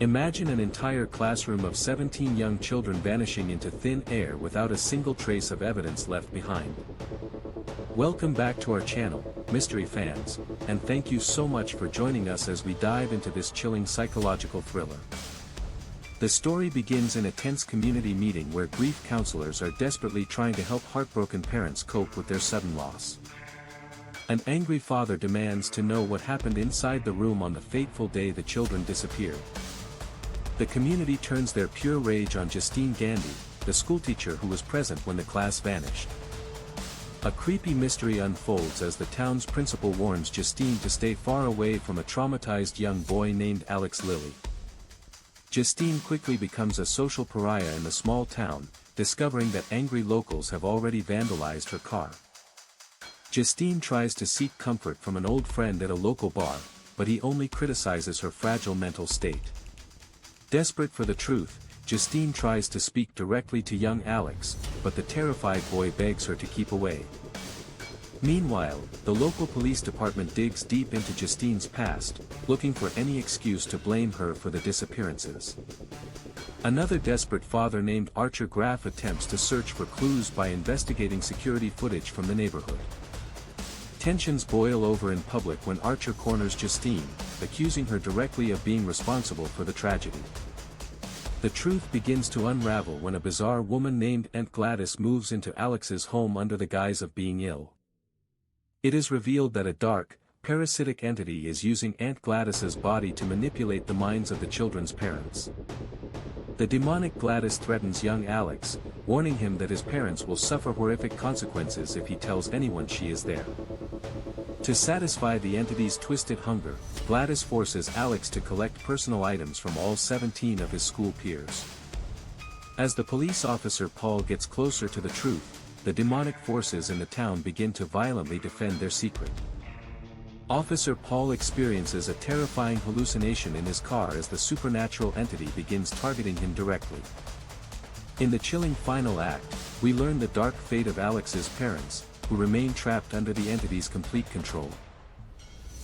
Imagine an entire classroom of 17 young children vanishing into thin air without a single trace of evidence left behind. Welcome back to our channel, mystery fans, and thank you so much for joining us as we dive into this chilling psychological thriller. The story begins in a tense community meeting where grief counselors are desperately trying to help heartbroken parents cope with their sudden loss. An angry father demands to know what happened inside the room on the fateful day the children disappeared. The community turns their pure rage on Justine Gandy, the schoolteacher who was present when the class vanished. A creepy mystery unfolds as the town's principal warns Justine to stay far away from a traumatized young boy named Alex Lilly. Justine quickly becomes a social pariah in the small town, discovering that angry locals have already vandalized her car. Justine tries to seek comfort from an old friend at a local bar, but he only criticizes her fragile mental state. Desperate for the truth, Justine tries to speak directly to young Alex, but the terrified boy begs her to keep away. Meanwhile, the local police department digs deep into Justine's past, looking for any excuse to blame her for the disappearances. Another desperate father named Archer Graff attempts to search for clues by investigating security footage from the neighborhood. Tensions boil over in public when Archer corners Justine, accusing her directly of being responsible for the tragedy. The truth begins to unravel when a bizarre woman named Aunt Gladys moves into Alex's home under the guise of being ill. It is revealed that a dark, parasitic entity is using Aunt Gladys's body to manipulate the minds of the children's parents. The demonic Gladys threatens young Alex, warning him that his parents will suffer horrific consequences if he tells anyone she is there. To satisfy the entity's twisted hunger, Gladys forces Alex to collect personal items from all 17 of his school peers. As the police officer Paul gets closer to the truth, the demonic forces in the town begin to violently defend their secret. Officer Paul experiences a terrifying hallucination in his car as the supernatural entity begins targeting him directly. In the chilling final act, we learn the dark fate of Alex's parents, who remain trapped under the entity's complete control.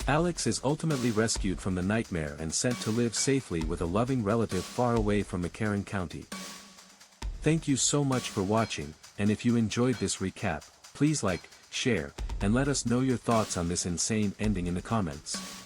Alex is ultimately rescued from the nightmare and sent to live safely with a loving relative far away from McCarran County. Thank you so much for watching, and if you enjoyed this recap, please like, share, and let us know your thoughts on this insane ending in the comments.